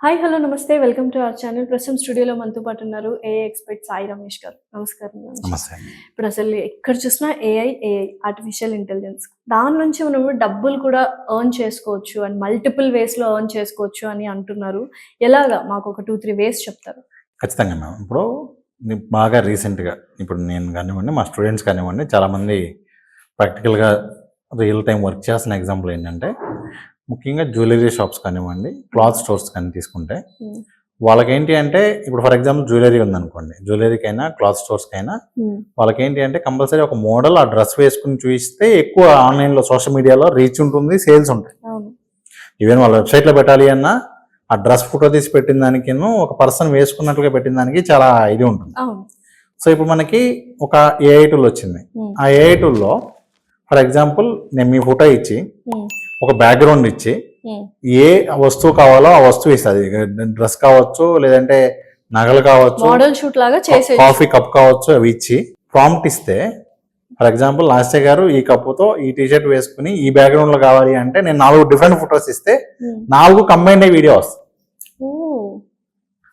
Hi hello నమస్తే welcome to our channel. ప్రస్తుతం స్టూడియోలో మనతో పాటు ఉన్నారు ఏఐ ఎక్స్పర్ట్ సాయి రమేష్ గారు. నమస్కారం. నమస్తే. ఇప్పుడు అసలు ఎక్కడ చూసినా ఏఐ ఆర్టిఫిషియల్ ఇంటెలిజెన్స్, దాని నుంచి మనం డబ్బులు కూడా ఎర్న్ చేసుకోవచ్చు అండ్ మల్టిపుల్ వేస్లో ఎర్న్ చేసుకోవచ్చు అని అంటున్నారు. ఎలాగా మాకు ఒక 2-3 వేస్ చెప్తారు? ఖచ్చితంగా మ్యామ్. ఇప్పుడు బాగా రీసెంట్గా ఇప్పుడు నేను కానివ్వండి, మా స్టూడెంట్స్ కానివ్వండి, చాలామంది ప్రాక్టికల్గా రియల్ టైం వర్క్ చేస్తున్న ఎగ్జాంపుల్ ఏంటంటే, ముఖ్యంగా జ్యువెలరీ షాప్స్ కానివ్వండి, క్లాత్ స్టోర్స్ కానీ తీసుకుంటే వాళ్ళకేంటి అంటే, ఇప్పుడు ఫర్ ఎగ్జాంపుల్ జ్యువెలరీ ఉందనుకోండి, జ్యువెలరీకైనా క్లాత్ స్టోర్స్కైనా వాళ్ళకేంటి అంటే కంపల్సరీ ఒక మోడల్ ఆ డ్రెస్ వేసుకుని చూపిస్తే ఎక్కువ ఆన్లైన్లో సోషల్ మీడియాలో రీచ్ ఉంటుంది, సేల్స్ ఉంటాయి. ఈవెన్ వాళ్ళ వెబ్సైట్లో పెట్టాలి అన్నా ఆ డ్రెస్ ఫోటో తీసి పెట్టిన దానికి ఒక పర్సన్ వేసుకున్నట్టుగా పెట్టిన దానికి చాలా ఇది ఉంటుంది. సో ఇప్పుడు మనకి ఒక ఏఐ టూల్ వచ్చింది. ఆ ఏఐ టూల్లో ఫర్ ఎగ్జాంపుల్ నేను మీ ఫోటో ఇచ్చి ఒక బ్యాక్గ్రౌండ్ ఇచ్చి ఏ వస్తువు కావాలో ఆ వస్తువు ఇస్తుంది. డ్రెస్ కావచ్చు, లేదంటే నగలు కావచ్చు, మోడల్ షూట్ లాగా చేసే కాఫీ కప్ కావచ్చు, అవి ఇచ్చి ప్రాంప్ట్ ఇస్తే ఫర్ ఎగ్జాంపుల్ లాస్య గారు ఈ కప్పుతో ఈ టీషర్ట్ వేసుకుని ఈ బ్యాక్గ్రౌండ్ లో కావాలి అంటే నేను 4 డిఫరెంట్ ఫొటోస్ ఇస్తే 4 కంబైన్డ్ వీడియో వస్తుంది.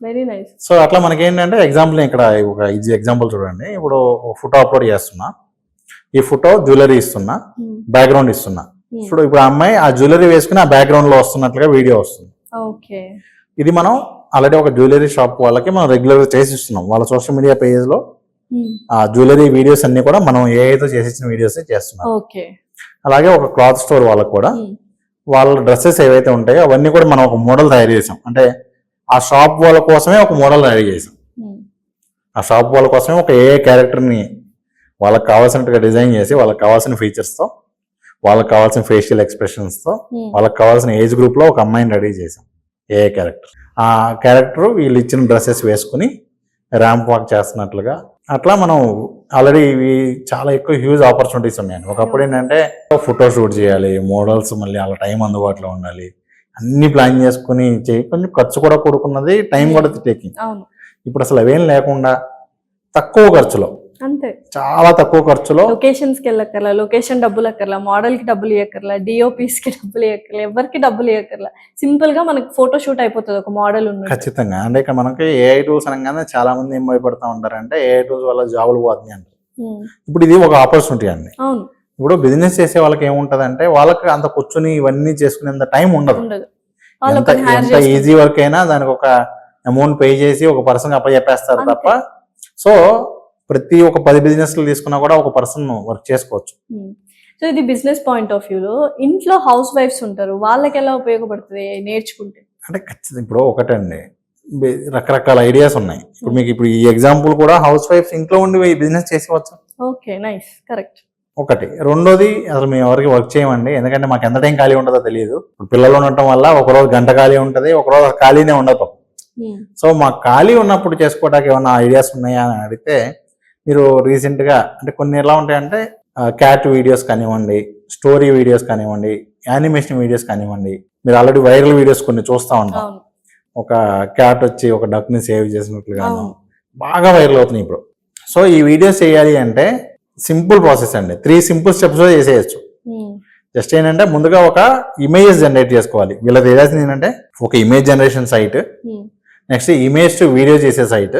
Very nice. సో అట్లా మనకేంటంటే ఎగ్జాంపుల్ ఇక్కడ ఒక ఈజీ ఎగ్జాంపుల్ చూడండి. ఇప్పుడు ఫోటో అప్లోడ్ చేస్తున్నా, ఈ ఫోటో జ్యువెలరీ ఇస్తున్నా, బ్యాక్గ్రౌండ్ ఇస్తున్నా. ఇప్పుడు అమ్మాయి ఆ జ్యువెలరీ వేసుకుని ఆ బ్యాక్గ్రౌండ్ లో వస్తున్నట్లుగా వీడియో వస్తుంది. ఇది మనం ఆల్రెడీ ఒక జ్యువెలరీ షాప్ వాళ్ళకి మనం రెగ్యులర్ గా చేసి ఇస్తున్నాం. వాళ్ళ సోషల్ మీడియా పేజ్ లో ఆ జ్యువెలరీ వీడియోస్ అన్ని కూడా మనం ఏఐతో చేసిన వీడియోస్ చేస్తున్నాం. అలాగే ఒక క్లాత్ స్టోర్ వాళ్ళకి కూడా వాళ్ళ డ్రెస్సెస్ ఏవైతే ఉంటాయో అవన్నీ కూడా మనం ఒక మోడల్ తయారు చేసాం. అంటే ఆ షాప్ వాళ్ళ కోసమే ఒక మోడల్ తయారు చేసాం. ఆ షాప్ వాళ్ళ కోసమే ఒక ఏఐ క్యారెక్టర్ని వాళ్ళకి కావాల్సినట్టుగా డిజైన్ చేసి వాళ్ళకి కావాల్సిన ఫీచర్స్తో, వాళ్ళకి కావాల్సిన ఫేషియల్ ఎక్స్ప్రెషన్స్తో, వాళ్ళకి కావాల్సిన ఏజ్ గ్రూప్లో ఒక అమ్మాయిని రెడీ చేసాం ఏఐ క్యారెక్టర్. ఆ క్యారెక్టర్ వీళ్ళు ఇచ్చిన డ్రెస్సెస్ వేసుకుని ర్యాంప్ వాక్ చేస్తున్నట్లుగా అట్లా మనం ఆల్రెడీ ఇవి చాలా ఎక్కువ హ్యూజ్ ఆపర్చునిటీస్ ఉన్నాయండి. ఒకప్పుడు ఏంటంటే ఫోటో షూట్ చేయాలి, మోడల్స్ మళ్ళీ వాళ్ళ టైం అందుబాటులో ఉండాలి, అన్ని ప్లాన్ చేసుకుని కొంచెం ఖర్చు కూడా కూడుకున్నది, టైం కూడా టేకింగ్. ఇప్పుడు అసలు అవేం లేకుండా తక్కువ ఖర్చులో, అంతే చాలా తక్కువ ఖర్చులో లొకేషన్స్ కి వెళ్ళక్కర్లా, లొకేషన్ డబ్బులు అక్కర్లా, మోడల్ కి డబ్బులు ఇవ్వక్కర్లా, డిఓపీస్ కి డబ్బులు ఇవ్వక్కర్లా, ఎవరికి డబ్బులు ఇవ్వక్కర్లా, సింపుల్ గా మనకి ఫోటో షూట్ అయిపోతుంది ఒక మోడల్ ఉన్న. ఖచ్చితంగా. అంటే ఇక్కడ మనకి ఏఐ టూల్స్ అనగానే చాలా మంది ఏం భయపడతా ఉంటారంటే ఏఐ టూల్స్ వల్ల జాబులు పోతున్నాయి అంటారు. ఇప్పుడు ఇది ఒక ఆపర్చునిటీ అండి. అవును. ఇప్పుడు బిజినెస్ చేసే వాళ్ళకి ఏముంటది అంటే వాళ్ళకి అంత కూర్చొని ఇవన్నీ చేసుకునేంత టైం ఉండదు. ఎంత ఈజీ వర్క్ అయినా దానికి ఒక అమౌంట్ పే చేసి ఒక పర్సన్ అప్పచెప్పేస్తారు తప్ప. సో ప్రతి ఒక 10 బిజినెస్లు తీసుకున్నా కూడా ఒక పర్సన్ వర్క్ చేసుకోవచ్చు. సో ఇది బిజినెస్ పాయింట్ ఆఫ్ వ్యూలో ఇంట్లో హౌస్ వైఫ్స్ ఉంటారు, వాళ్ళకి ఎలా ఉపయోగపడుతుంది నేర్చుకుంటే? అంటే ఖచ్చితంగా ఇప్పుడు ఒకటండి, రకరకాల ఐడియాస్ ఉన్నాయి. ఇప్పుడు మీకు ఇప్పుడు ఈ ఎగ్జాంపుల్ కూడా హౌస్ వైఫ్స్ ఇంట్లో ఉండి బిజినెస్ చేసేవచ్చు. Okay, nice, correct. ఒకటి. రెండోది, అసలు మేము ఎవరికి వర్క్ చేయమండి, ఎందుకంటే మాకు ఎంత టైం ఖాళీ ఉంటుందో తెలియదు. పిల్లలు ఉండటం వల్ల ఒకరోజు గంట ఖాళీ ఉంటుంది, ఒకరోజు ఖాళీనే ఉండదు. సో మాకు ఖాళీ ఉన్నప్పుడు చేసుకోవడానికి ఏమన్నా ఐడియాస్ ఉన్నాయా అని అడిగితే, మీరు రీసెంట్గా అంటే కొన్ని ఎలా ఉంటాయంటే క్యాట్ వీడియోస్ కానివ్వండి, స్టోరీ వీడియోస్ కానివ్వండి, యానిమేషన్ వీడియోస్ కానివ్వండి, మీరు ఆల్రెడీ వైరల్ వీడియోస్ కొన్ని చూస్తూ ఉంటాం. ఒక క్యాట్ వచ్చి ఒక డక్ని సేవ్ చేసినట్లుగాను బాగా వైరల్ అవుతున్నాయి ఇప్పుడు. సో ఈ వీడియోస్ చేయాలి అంటే సింపుల్ ప్రాసెస్ అండి. 3 సింపుల్ స్టెప్స్ చేసేయచ్చు. జస్ట్ ఏంటంటే ముందుగా ఒక ఇమేజెస్ జనరేట్ చేసుకోవాలి. వీళ్ళది ఏదైతుంది ఏంటంటే ఒక image generation site, next image to video చేసే సైట్,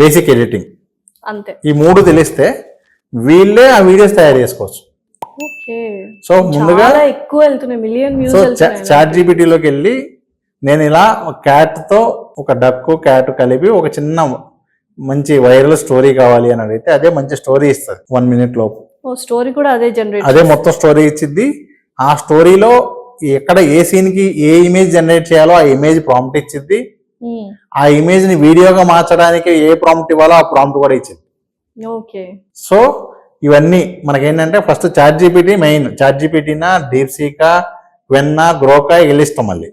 బేసిక్ ఎడిటింగ్. అంతే. ఈ 3 తెలిస్తే వీళ్ళే ఆ వీడియోస్ తయారు చేసుకోవచ్చు. సో ముందుగా చాట్ జీపీటీలోకి వెళ్ళి నేను ఇలా క్యాట్తో ఒక డక్కు క్యాట్ కలిపి ఒక చిన్న మంచి వైరల్ స్టోరీ కావాలి అని అడిగితే అదే మంచి స్టోరీ ఇస్తుంది 1 మినిట్ లోపు. స్టోరీ కూడా అదే మొత్తం స్టోరీ ఇచ్చిద్ది. ఆ స్టోరీలో ఎక్కడ ఏ సీన్ కి ఏ ఇమేజ్ జనరేట్ చేయాలో ఆ ఇమేజ్ ప్రాంప్ట్ ఇచ్చిద్ది. ఆ ఇమేజ్ ని వీడియోగా మార్చడానికి ఏ ప్రాంప్ట్ ఇవ్వాలో ఆ ప్రాంప్ట్ కూడా ఇచ్చింది. సో ఇవన్నీ మనకేంటంటే first chat GPT main. Chat జీపీటీనా, డీప్సీకా, క్వెన్నా, గ్రోకా వీళ్ళ ఇష్టం మళ్ళీ.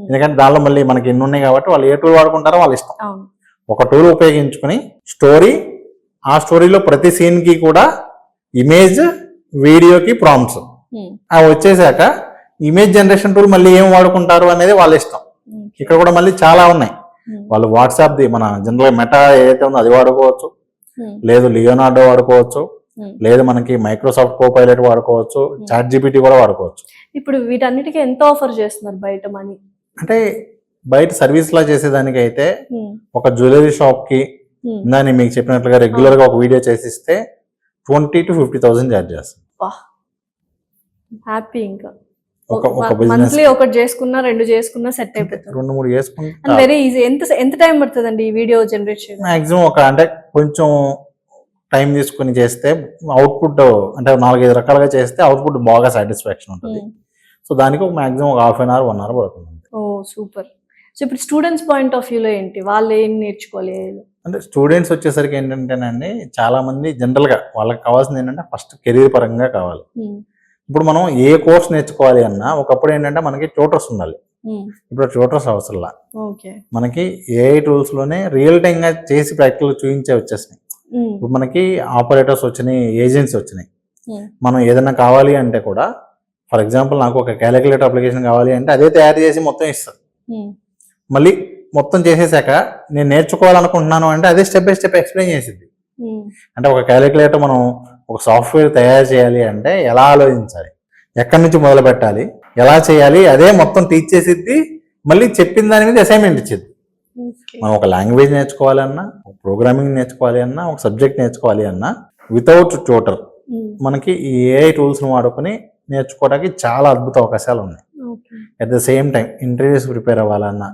ఎందుకంటే దానిలో మళ్ళీ మనకి ఎన్ని ఉన్నాయి కాబట్టి వాళ్ళు ఏ టూల్ వాడుకుంటారో వాళ్ళ ఇష్టం. ఒక టూల్ ఉపయోగించుకుని స్టోరీ, ఆ స్టోరీలో ప్రతి సీన్ కి కూడా ఇమేజ్, వీడియోకి ప్రాంప్ట్స్ అవి వచ్చేసాక ఇమేజ్ జనరేషన్ టూల్ మళ్ళీ ఏం వాడుకుంటారు అనేది వాళ్ళ ఇష్టం. ఇక్కడ కూడా మళ్ళీ చాలా ఉన్నాయి. వాళ్ళు వాట్సాప్ది మన జనరల్ మెటా ఏదైతే ఉందో అది వాడుకోవచ్చు, లేదు లియోనార్డో వాడుకోవచ్చు, లేదు మనకి మైక్రోసాఫ్ట్ కోపైలట్ వాడుకోవచ్చు, చాట్ జీపీటీ కూడా వాడుకోవచ్చు. ఇప్పుడు వీటన్నిటికీ ఎంత ఆఫర్ చేస్తున్నారు బయట మనీ? అంటే బయట సర్వీస్ లా చేసేదానికి అయితే ఒక జ్యువెలరీ షాప్ కి దాన్ని మీకు చెప్పినట్లుగా రెగ్యులర్ గా ఒక వీడియో చేసిస్తే 20,000 to 50,000 చార్జ్ చేస్తాం. హ్యాపీ ఇంకా ఒక బిజినెస్ మంత్లీ ఒకటి చేసుకున్నా 2 చేసుకున్నా సెట్ అయిపోతుంది. 2-3 చేసుకుంటే వెరీ ఈజీ. ఎంత టైం పడుతుందండి ఈ వీడియో జనరేట్ చేయడం? మాక్సిమం అంటే కొంచెం టైం తీసుకుని చేస్తే అవుట్పుట్ అంటే 4-5 రకాలుగా చేస్తే అవుట్పుట్ బాగా సాటిస్ఫాక్షన్ ఉంటుంది. సో దానికి ఒక మాక్సిమం ఒక ½ hour 1 hour పడుతుంది. ఓ సూపర్. సో ఇప్పుడు స్టూడెంట్స్ పాయింట్ ఆఫ్ వ్యూలో ఏంటి, వాళ్ళు ఏం నేర్చుకోవాలి? అంటే స్టూడెంట్స్ వచ్చేసరికి ఏంటంటేనండి, చాలా మంది జనరల్ గా వాళ్ళకి కావాల్సింది ఏంటంటే ఫస్ట్ కెరీర్ పరంగా కావాలి. ఇప్పుడు మనం ఏ కోర్స్ నేర్చుకోవాలి అన్నా ఒకప్పుడు ఏంటంటే మనకి ట్యూటర్స్ ఉండాలి. ఇప్పుడు ట్యూటర్స్ అవసరంలా, మనకి ఏఐ టూల్స్ లోనే రియల్ టైమ్ గా చేసి ప్రాక్టికల్ చూపించే వచ్చేసినాయి. ఇప్పుడు మనకి ఆపరేటర్స్ వచ్చినాయి, ఏజెంట్స్ వచ్చినాయి. మనం ఏదైనా కావాలి అంటే కూడా, ఫర్ ఎగ్జాంపుల్ నాకు ఒక క్యాలిక్యులేటర్ అప్లికేషన్ కావాలి అంటే అదే తయారు చేసి మొత్తం ఇస్తారు. మళ్ళీ మొత్తం చేసేసాక నేను నేర్చుకోవాలనుకుంటున్నాను అంటే అదే స్టెప్ బై స్టెప్ ఎక్స్ప్లెయిన్ చేసిద్ది. అంటే ఒక క్యాలిక్యులేటర్ మనం ఒక సాఫ్ట్వేర్ తయారు చేయాలి అంటే ఎలా ఆలోచించాలి, ఎక్కడి నుంచి మొదలు పెట్టాలి, ఎలా చేయాలి, అదే మొత్తం టీచ్ చేసిద్ది. మళ్ళీ చెప్పిన దాని మీద అసైన్మెంట్ ఇచ్చింది. మనం ఒక లాంగ్వేజ్ నేర్చుకోవాలి అన్నా, ఒక ప్రోగ్రామింగ్ నేర్చుకోవాలి అన్నా, ఒక సబ్జెక్ట్ నేర్చుకోవాలి అన్నా వితౌట్ ట్యూటర్ మనకి ఈ ఏఐ టూల్స్ వాడుకొని నేర్చుకోవడానికి చాలా అద్భుత అవకాశాలు ఉన్నాయి. At the same time interviews prepare అవ్వాలన్నా,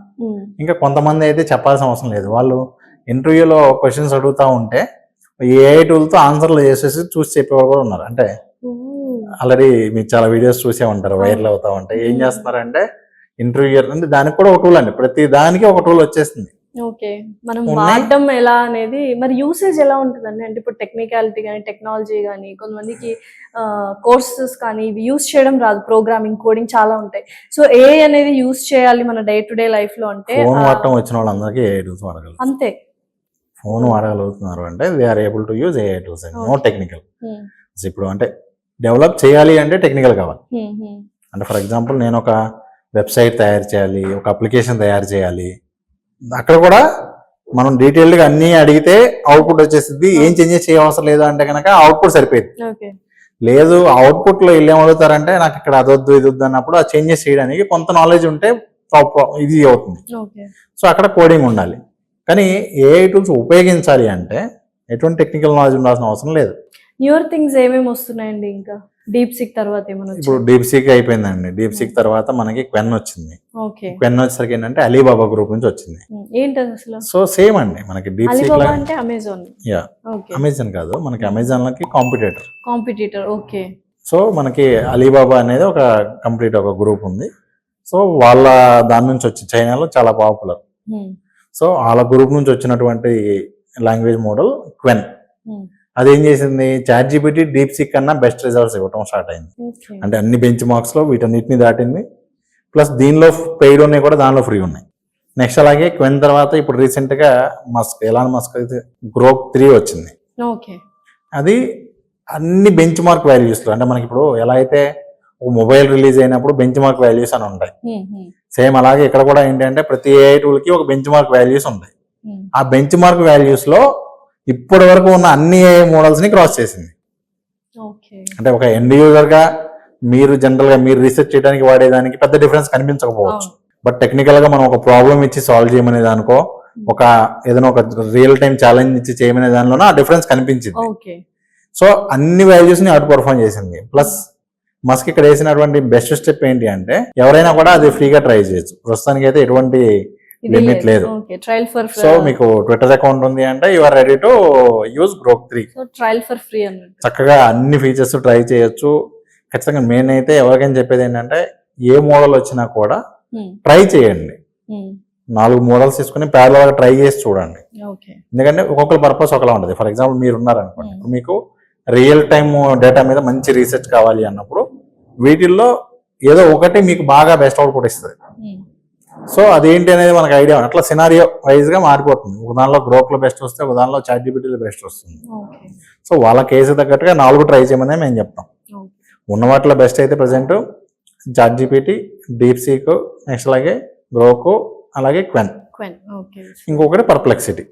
ఇంకా కొంతమంది అయితే చెప్పాల్సిన అవసరం లేదు. వాళ్ళు ఇంటర్వ్యూలో క్వశ్చన్స్ అడుగుతూ ఉంటే ఏఐ టూల్తో ఆన్సర్లు చేసేసి చూసి చెప్పేవాళ్ళు కూడా ఉన్నారు. అంటే ఆల్రెడీ మీకు చాలా వీడియోస్ చూసే ఉంటారు, వైరల్ అవుతా ఉంటాయి. ఏం చేస్తున్నారంటే ఇంటర్వ్యూయర్ అంటే దానికి కూడా ఒక టూల్ అండి, ప్రతి దానికి ఒక టూల్ వచ్చేస్తుంది. ఓకే, మనం వాడడం ఎలా అనేది, మరి యూసేజ్ ఎలా ఉంటుందండి? అంటే ఇప్పుడు టెక్నికాలిటీ కానీ టెక్నాలజీ కానీ కొంతమందికి కోర్సెస్ కానీ ఇవి యూస్ చేయడం రాదు, ప్రోగ్రామింగ్ కోడింగ్ చాలా ఉంటాయి. సో ఏఐ అనేది యూస్ చేయాలి మన డే టు డే లైఫ్ లో అంటే ఫోన్ వాడటం వచ్చిన వాళ్ళందరికీ ఏఐ టూల్స్ వాడగలరు. అంతే, ఫోన్ వాడగలుగుతున్నారు అంటే they are able to use AI tools, no technical. ఇప్పుడు అంటే డెవలప్ చేయాలి అంటే టెక్నికల్ కావాలి. అంటే ఫర్ ఎగ్జాంపుల్ నేను ఒక వెబ్సైట్ తయారు చేయాలి, ఒక అప్లికేషన్ తయారు చేయాలి, అక్కడ కూడా మనం డీటెయిల్డ్గా అన్ని అడిగితే అవుట్పుట్ వచ్చేసింది. ఏం చేంజెస్ చేయవసరం లేదు అంటే కనుక అవుట్పుట్ సరిపోయింది. లేదు అవుట్పుట్ లో వీళ్ళు ఏమడుగుతారంటే నాకు ఇక్కడ అదొద్దు ఇది వద్దు అన్నప్పుడు ఆ చేంజెస్ చేయడానికి కొంత నాలెడ్జ్ ఉంటే ఈజీ అవుతుంది. సో అక్కడ కోడింగ్ ఉండాలి. కానీ ఏఐ టూల్స్ ఉపయోగించాలి అంటే ఎటువంటి టెక్నికల్ నాలెడ్జ్ ఉండాల్సిన అవసరం లేదు. న్యూర్ థింగ్స్ ఏమేమి వస్తున్నాయండి? ఇంకా డీప్ సీక్ తర్వాత ఏమైనా? ఇప్పుడు డీప్ సీక్ అయిపోయిందండి. డీప్ సీక్ తర్వాత మనకి క్వెన్ వచ్చింది. క్వెన్ వచ్చేసరికి ఏంటంటే అలీబాబా గ్రూప్ నుంచి వచ్చింది. ఏంటది అసలు? సో సేమ్ అండి, మనకి డీప్ సీక్ అంటే అమెజాన్. అమెజాన్ కాదు, మనకి అమెజాన్ లకి కాంపిటీటర్. ఓకే. సో మనకి అలీబాబా అనేది ఒక కంప్లీట్ ఒక గ్రూప్ ఉంది. సో వాళ్ళ దాని నుంచి వచ్చి చైనాలో చాలా పాపులర్. సో వాళ్ళ గ్రూప్ నుంచి వచ్చినటువంటి లాంగ్వేజ్ మోడల్ క్వెన్. అదేం చేసింది, చాట్ జీపీటీ డీప్ సీక్ కన్నా బెస్ట్ రిజల్ట్స్ ఇవ్వటం స్టార్ట్ అయింది. అంటే అన్ని బెంచ్ మార్క్స్ లో వీటన్నిటిని దాటింది. ప్లస్ దీనిలో పెయిడ్ ఉన్నాయి కూడా, దానిలో ఫ్రీ ఉన్నాయి. నెక్స్ట్ అలాగే క్వెన్ తర్వాత ఇప్పుడు రీసెంట్ గా ఎలాన్ మస్క్ అయితే గ్రోక్ 3 వచ్చింది. అది అన్ని బెంచ్ మార్క్ వాల్యూస్ లో, అంటే మనకి ఇప్పుడు ఎలా అయితే ఒక మొబైల్ రిలీజ్ అయినప్పుడు బెంచ్ మార్క్ వాల్యూస్ అని ఉంటాయి, సేమ్ అలాగే ఇక్కడ కూడా ఏంటంటే ప్రతి ఏఐ టూల్ కి ఒక బెంచ్ మార్క్ వాల్యూస్ ఉంటాయి. ఆ బెంచ్ మార్క్ వాల్యూస్ లో ఇప్పటి వరకు ఉన్న అన్ని ఏఐ మోడల్స్ ని క్రాస్ చేసింది. అంటే ఒక ఎండ్ యూజర్ గా మీరు జనరల్ గా మీరు రీసెర్చ్ చేయడానికి వాడేదానికి పెద్ద డిఫరెన్స్ కనిపించకపోవచ్చు. బట్ టెక్నికల్ గా మనం ఒక ప్రాబ్లం ఇచ్చి సాల్వ్ చేయమనే దానికో, ఒక ఏదైనా ఒక రియల్ టైం ఛాలెంజ్ ఇచ్చి చేయమనే దానిలోనే ఆ డిఫరెన్స్ కనిపించింది. సో అన్ని వాల్యూస్ ని అవుట్ పర్ఫార్మ్ చేసింది. ప్లస్ మస్క్ ఇక్కడ వేసినటువంటి బెస్ట్ స్టెప్ ఏంటి అంటే ఎవరైనా కూడా అది ఫ్రీగా ట్రై చేయొచ్చు. ప్రస్తుతానికి అయితే ఎటువంటి లిమిట్ లేదు. సో మీకు ట్విట్టర్ అకౌంట్ ఉంది అంటే you are ready to use Grok 3. Trial for free అన్నట్టు చక్కగా అన్ని ఫీచర్స్ ట్రై చేయొచ్చు. ఖచ్చితంగా మెయిన్ అయితే ఎవరికైనా చెప్పేది ఏంటంటే ఏ మోడల్ వచ్చినా కూడా ట్రై చేయండి. 4 మోడల్స్ తీసుకుని ప్యారలల్ గా ట్రై చేసి చూడండి. ఎందుకంటే ఒక్కొక్కరి పర్పస్ ఒకలా ఉంటుంది. ఫర్ ఎగ్జాంపుల్ మీరు ఉన్నారనుకోండి, మీకు రియల్ టైమ్ డేటా మీద మంచి రీసెర్చ్ కావాలి అన్నప్పుడు వీటిల్లో ఏదో ఒకటి మీకు బాగా బెస్ట్ అవుట్పుట్ ఇస్తుంది. సో అదేంటి అనేది మనకు ఐడియా, అట్లా సినారియో వైజ్ గా మారిపోతుంది. ఒక దానిలో గ్రోక్ లో బెస్ట్ వస్తే, ఒక దానిలో చాట్ జీపీటీలో బెస్ట్ వస్తుంది. సో వాళ్ళ కేసు తగ్గట్టుగా 4 ట్రై చేయమని మేము చెప్తాం. ఉన్న వాటిలో బెస్ట్ అయితే present ChatGPT, DeepSeek, next అలాగే గ్రోక్, అలాగే క్వెన్, ఇంకొకటి పర్ప్లెక్సిటీ,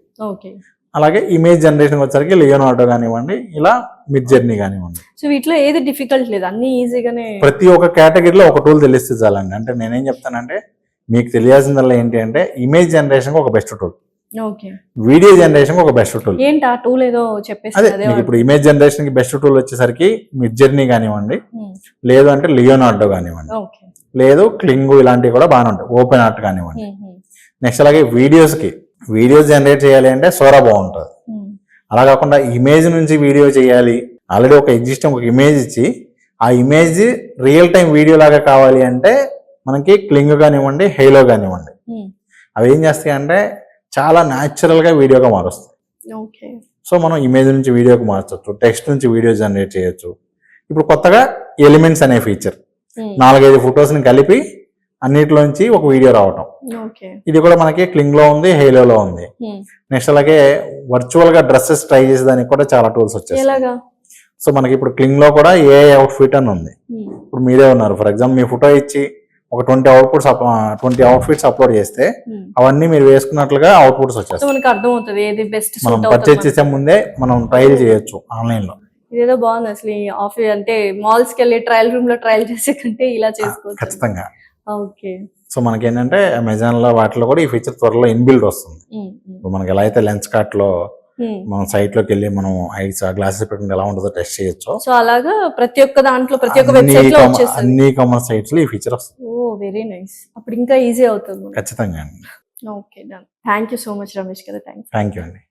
అలాగే ఇమేజ్ జనరేషన్ వచ్చరికి లియోనార్డో కానివ్వండి, ఇలా మిడ్ జర్నీ కానివ్వండి. సో వీటిలో ఏది డిఫికల్ట్ లేదు, అన్ని ఈజీగానే. ప్రతి ఒక్క కేటగిరీలో ఒక టూల్ తెలిస్తే చాలండి. అంటే నేనేం చెప్తానంటే మీకు తెలియాల్సిందల్లా ఏంటి అంటే ఇమేజ్ జనరేషన్ ఒక best tool, okay. Video generation ఒక బెస్ట్ టూల్. ఏంటి ఆ టూల్ ఏదో చెప్పేసి అదే అదే మీకు ఇప్పుడు ఇమేజ్ జనరేషన్ కి బెస్ట్ టూల్ వచ్చేసరికి మిడ్ జర్నీ కానివ్వండి, లేదు అంటే లియోనార్డో కానివ్వండి, ఓకే. లేదు క్లింగ్, ఇలాంటివి కూడా బాగానే ఉంటాయి, ఓపెన్ ఆర్ట్ కానివ్వండి. నెక్స్ట్ అలాగే వీడియోస్ జనరేట్ చేయాలి అంటే సోరా బాగుంటుంది. అలా కాకుండా ఇమేజ్ నుంచి వీడియో చేయాలి, ఆల్రెడీ ఒక ఎగ్జిస్టింగ్ ఒక ఇమేజ్ ఇచ్చి ఆ ఇమేజ్ రియల్ టైం వీడియో లాగా కావాలి అంటే మనకి క్లింగ్ కానివ్వండి, హెయిలో కానివ్వండి, అవి ఏం చేస్తాయి అంటే చాలా న్యాచురల్గా వీడియోగా మారుస్తాయి. ఓకే. సో మనం ఇమేజ్ నుంచి వీడియోకి మార్చవచ్చు, టెక్స్ట్ నుంచి వీడియో జనరేట్ చేయొచ్చు. ఇప్పుడు కొత్తగా ఎలిమెంట్స్ అనే ఫీచర్, 4-5 ఫొటోస్ని కలిపి అన్నిటిలోంచి ఒక వీడియో రావటం, ఓకే. ఇది కూడా మనకి క్లింగ్ లో ఉంది, హెయిలో ఉంది. నెక్స్ట్ అలాగే వర్చువల్ గా డ్రెస్సెస్ ట్రై చేసేదానికి కూడా చాలా టూల్స్ వచ్చాయి. ఎలాగా? సో మనకి ఇప్పుడు క్లింగ్ లో కూడా ఏ అవుట్ఫిట్ అని ఉంది. ఇప్పుడు మీరే ఉన్నారు, ఫర్ ఎగ్జాంపుల్ మీ ఫోటో ఇచ్చి ఒక 20 అవుట్ఫిట్స్ అప్లోడ్ చేస్తే అవన్నీ మీరు వేసుకున్నట్లుగా అవుట్పుట్స్ వచ్చేస్తాయి. మనకి అర్థమవుతుంది ఏది బెస్ట్. మనం పర్చేజ్ చేసే ముందే మనం ట్రయల్ చేయొచ్చు ఆన్లైన్ లో. ఇదేదో బాగుంది అసలు. ఈ ఆఫీస్ అంటే మాల్స్ కి వెళ్ళి ట్రయల్ రూమ్ లో ట్రయల్ చేసే కంటే ఇలా చేసుకోవచ్చు. ఖచ్చితంగా. ఓకే. సో మనకి ఏంటంటే అమెజాన్ లో వాటిలో కూడా ఈ ఫీచర్ త్వరలో ఇన్బిల్డ్ వస్తుంది. ఇప్పుడు మనకి ఎలా అయితే లెన్స్ కార్ట్ లో మనం సైట్ లోకి వెళ్ళి మనం ఐస్ గ్లాసెస్ పెట్టుకుంటే ఎలా ఉంటుందో టెస్ట్ చేయొచ్చు. సో అలాగా ప్రతి ఒక్క దాంట్లో ప్రతి ఒక్క వెబ్సైట్ లో వచ్చేస్తుంది. అన్ని కామర్స్ సైట్స్ లో ఈ ఫీచర్ వస్తుంది. Oh very nice. అప్పుడు ఇంకా ఈజీ అవుతుంది. ఖచ్చితంగా అండి. Okay done. Thank you so much Ramesh garu. Thank you అండి.